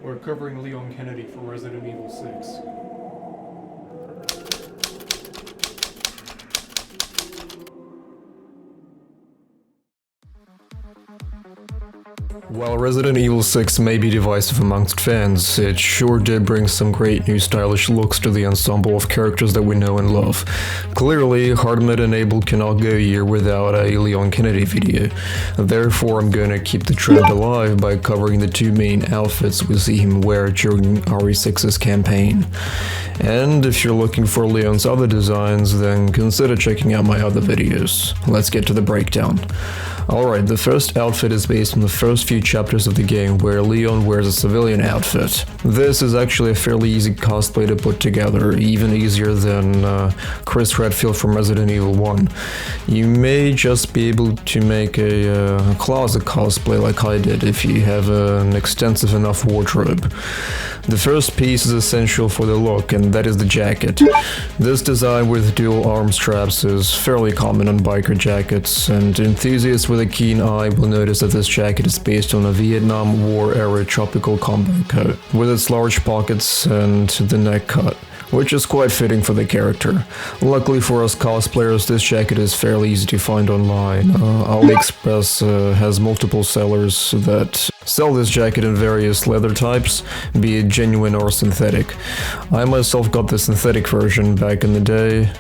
We're covering Leon Kennedy for Resident Evil 6. While Resident Evil 6 may be divisive amongst fans, it sure did bring some great new stylish looks to the ensemble of characters that we know and love. Clearly, Hardmode Enabled cannot go a year without a Leon Kennedy video. Therefore, I'm gonna keep the trend alive by covering the two main outfits we see him wear during RE6's campaign. And if you're looking for Leon's other designs, then consider checking out my other videos. Let's get to the breakdown. Alright, the first outfit is based on the first few chapters of the game where Leon wears a civilian outfit. This is actually a fairly easy cosplay to put together, even easier than Chris Redfield from Resident Evil 1. You may just be able to make a closet cosplay like I did if you have an extensive enough wardrobe. The first piece is essential for the look, and that is the jacket. This design with dual arm straps is fairly common on biker jackets, and enthusiasts with a keen eye will notice that this jacket is based on a Vietnam War-era tropical combo coat, with its large pockets and the neck cut, which is quite fitting for the character. Luckily for us cosplayers, this jacket is fairly easy to find online. AliExpress has multiple sellers that sell this jacket in various leather types, be it genuine or synthetic. I myself got the synthetic version back in the day,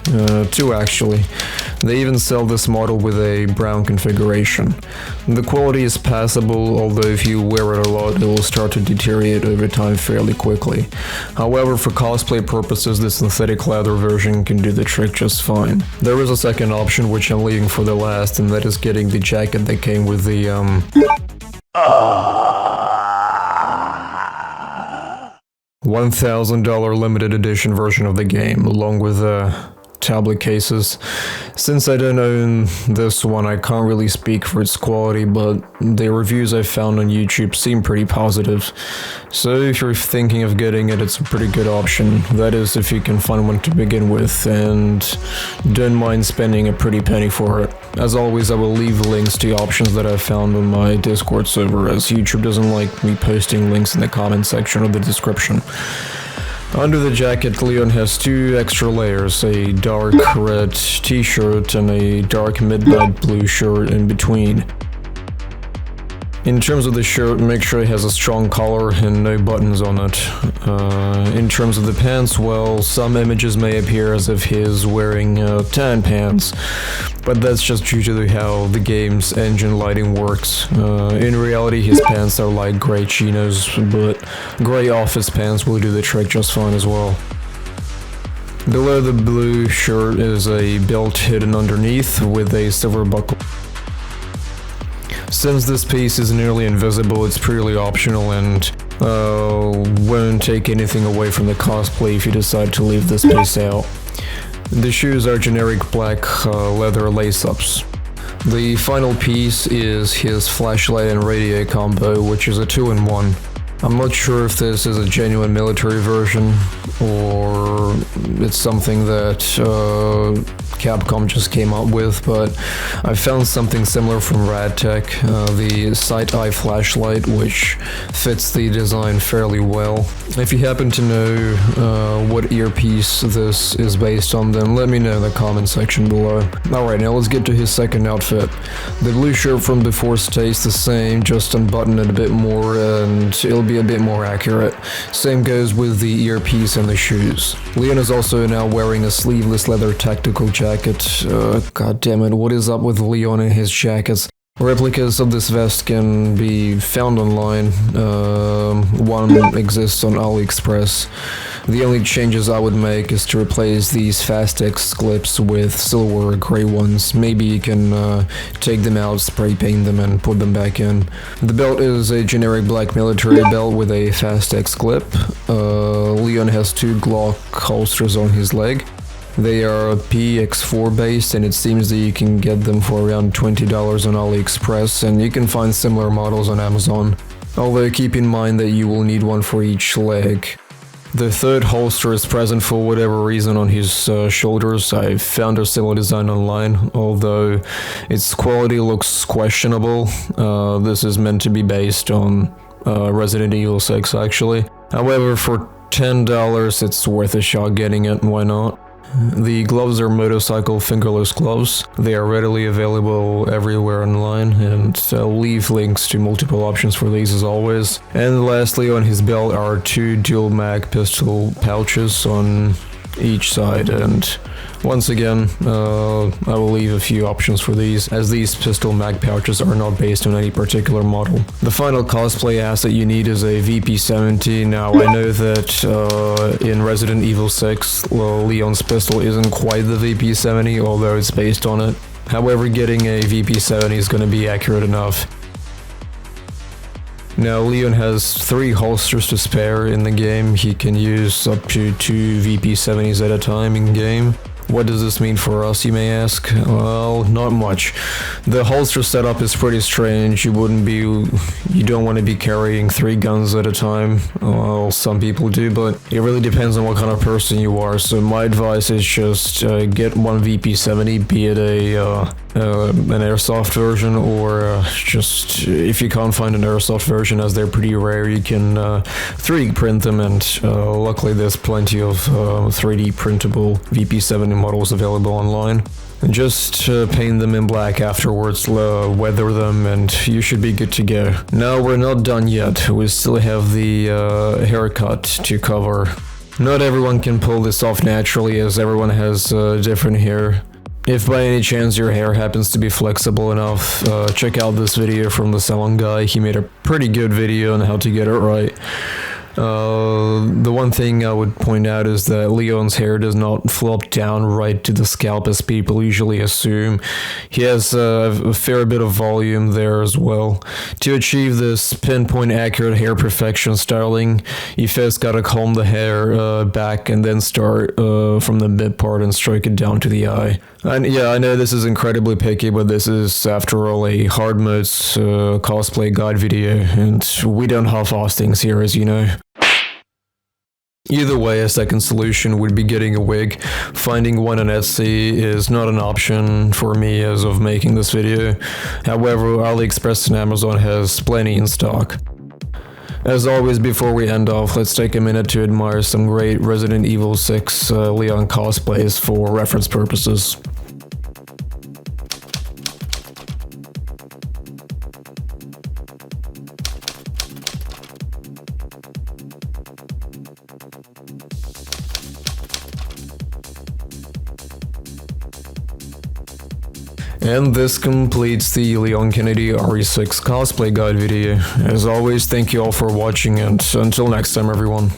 two actually. They even sell this model with a brown configuration. The quality is passable, although if you wear it a lot, it will start to deteriorate over time fairly quickly. However, for cosplay purposes, the synthetic leather version can do the trick just fine. There is a second option which I'm leaving for the last, and that is getting the jacket that came with the $1,000 limited edition version of the game, along with tablet cases. Since I don't own this one, I can't really speak for its quality, but the reviews I found on YouTube seem pretty positive. So if you're thinking of getting it, it's a pretty good option. That is, if you can find one to begin with, and don't mind spending a pretty penny for it. As always, I will leave links to options that I found on my Discord server, as YouTube doesn't like me posting links in the comment section or the description. Under the jacket, Leon has two extra layers, a dark red t-shirt and a dark midnight blue shirt in between. In terms of the shirt, make sure it has a strong collar and no buttons on it. In terms of the pants, well, some images may appear as if he is wearing tan pants, but that's just due to how the game's engine lighting works. In reality, his pants are light gray chinos, but gray office pants will do the trick just fine as well. Below the blue shirt is a belt hidden underneath with a silver buckle. Since this piece is nearly invisible, it's purely optional and won't take anything away from the cosplay if you decide to leave this piece out. The shoes are generic black leather lace-ups. The final piece is his flashlight and radio combo, which is a 2-in-1. I'm not sure if this is a genuine military version or it's something that Capcom just came up with, but I found something similar from RadTech, the Sight-Eye flashlight, which fits the design fairly well. If you happen to know what earpiece this is based on, then let me know in the comment section below. Alright, now let's get to his second outfit. The blue shirt from before stays the same, just unbutton it a bit more and it'll be a bit more accurate. Same goes with the earpiece and the shoes. Leon is also now wearing a sleeveless leather tactical jacket. God damn it, what is up with Leon and his jackets? Replicas of this vest can be found online. One exists on AliExpress. The only changes I would make is to replace these Fastex clips with silver gray ones. Maybe you can take them out, spray paint them, and put them back in. The belt is a generic black military belt with a Fastex clip. Leon has two Glock holsters on his leg. They are PX4 based, and it seems that you can get them for around $20 on AliExpress, and you can find similar models on Amazon. Although keep in mind that you will need one for each leg. The third holster is present for whatever reason on his shoulders. I found a similar design online, although its quality looks questionable. This is meant to be based on Resident Evil 6 actually. However, for $10 it's worth a shot getting it, why not? The gloves are motorcycle fingerless gloves. They are readily available everywhere online, and I'll leave links to multiple options for these as always. And lastly, on his belt are 2 dual mag pistol pouches on each side, and once again, I will leave a few options for these, as these pistol mag pouches are not based on any particular model. The final cosplay asset you need is a VP-70. Now, I know that in Resident Evil 6, Leon's pistol isn't quite the VP-70, although it's based on it. However, getting a VP-70 is going to be accurate enough. Now, Leon has 3 holsters to spare in the game. He can use up to 2 VP-70s at a time in game. What does this mean for us, you may ask? Well, not much. The holster setup is pretty strange. You don't want to be carrying 3 guns at a time. Well, some people do, but it really depends on what kind of person you are. So my advice is just get one VP-70, be it an airsoft version, or just if you can't find an airsoft version, as they're pretty rare, you can 3D print them, and luckily there's plenty of 3D printable VP-70 models available online. And just paint them in black afterwards, weather them, and you should be good to go. Now, we're not done yet. We still have the haircut to cover. Not everyone can pull this off naturally, as everyone has different hair. If by any chance your hair happens to be flexible enough, check out this video from the salon guy. He made a pretty good video on how to get it right. The one thing I would point out is that Leon's hair does not flop down right to the scalp as people usually assume. He has a fair bit of volume there as well. To achieve this pinpoint accurate hair perfection styling, you first gotta comb the hair back and then start from the mid part and stroke it down to the eye. And yeah, I know this is incredibly picky, but this is, after all, a hard modes cosplay guide video, and we don't half-ass things here, as you know. Either way, a second solution would be getting a wig. Finding one on Etsy is not an option for me as of making this video. However, AliExpress and Amazon has plenty in stock. As always, before we end off, let's take a minute to admire some great Resident Evil 6 Leon cosplays for reference purposes. And this completes the Leon Kennedy RE6 cosplay guide video. As always, thank you all for watching, and until next time, everyone.